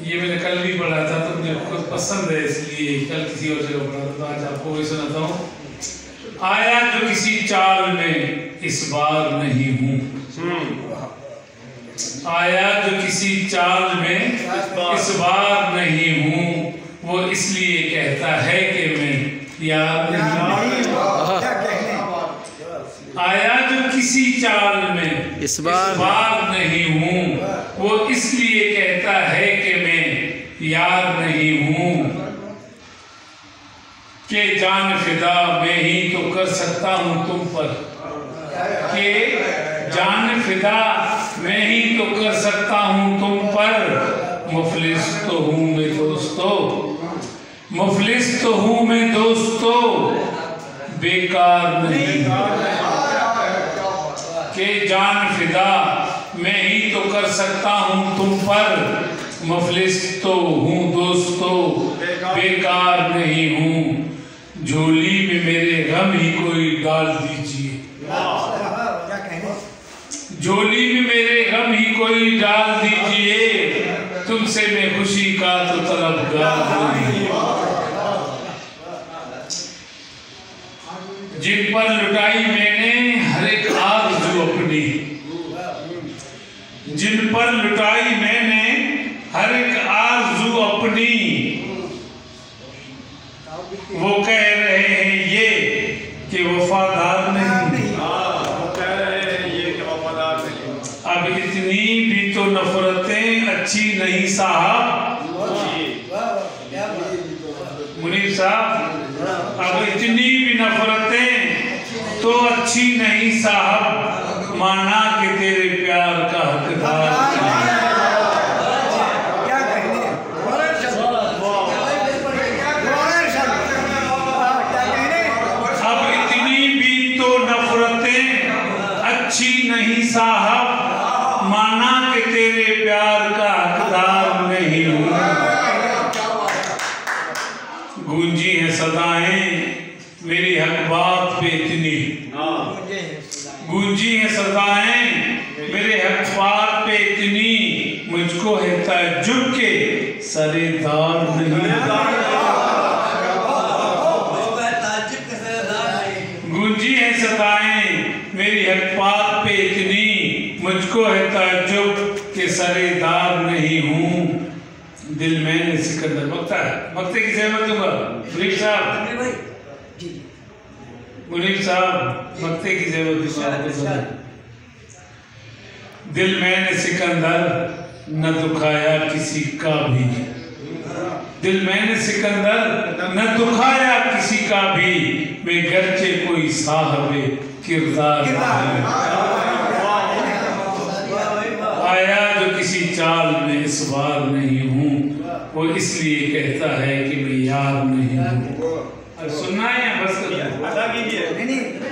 ये मैंने कल भी पढ़ा था तो मुझे खुद पसंद है, इसलिए कल किसी और जगह पढ़ा था, तो आज आपको वही सुनाता हूँ। आया जो किसी चाल में इस बार नहीं हूँ, आया जो किसी चाल में इस बार नहीं हूँ, वो इसलिए कहता है कि मैं यार नहीं हूँ। आया जो किसी चाल में इस बार नहीं हूँ, वो इसलिए कहता है कि मैं यार नहीं हूँ। के जान फिदा मैं ही तो कर सकता हूँ तुम पर, के जान फिदा मैं ही तो कर सकता हूँ तुम पर। मुफलिस तो हूँ मैं दोस्तों, मुफलिस तो हूँ मैं दोस्तों, बेकार नहीं। के जान फिदा मैं ही तो कर सकता हूँ तुम पर, मुफलिस तो हूँ दोस्तों, बेकार नहीं हूँ। झोली में मेरे गम ही कोई डाल दीजिए, झोली में मेरे गम ही कोई डाल दीजिए, तुमसे मैं खुशी का तो तलबगार नहीं। जिन पर लुटाई मैंने हर एक आरज़ू अपनी, जिन पर लुटाई मैंने हर एक आरज़ू अपनी, वो कह रहे हैं ये कि वफादार नहीं। वो कह रहे हैं ये कि वफादार नहीं। अब इतनी भी तो नफरतें अच्छी नहीं साहब, मुनीर साहब, अब इतनी भी नफरतें तो अच्छी नहीं साहब, माना कि तेरे प्यार का हकदार। अच्छी नहीं साहब, माना कि तेरे प्यार का हकदार नहीं हूँ। गूंजी है सदाएं मेरी हक बात पे इतनी, गूंजी है सदाएं मेरे हक बात पे इतनी, मुझको है ताज्जुब के सरेदार नहीं। गूंजी है सदाएं मेरी हक बात पे इतनी, मुझको है ताज्जुब के सरेदार नहीं हूँ। दिल मैंने सिकंदर मकता है, मकते की जहमत दूंगा मुनीर साहब, मुनीर साहब मकते की जहमत दूंगा। दिल मैंने सिकंदर न दुखाया किसी का भी, दिल मैंने सिकंदर न दुखाया किसी का भी, मैं गर्चे कोई साहबे किरदार नहीं। आया जो किसी चाल में इस बार नहीं हूँ, वो इसलिए कहता है कि मैं यार नहीं हूँ। अब सुनना है या बस अदा कीजिए।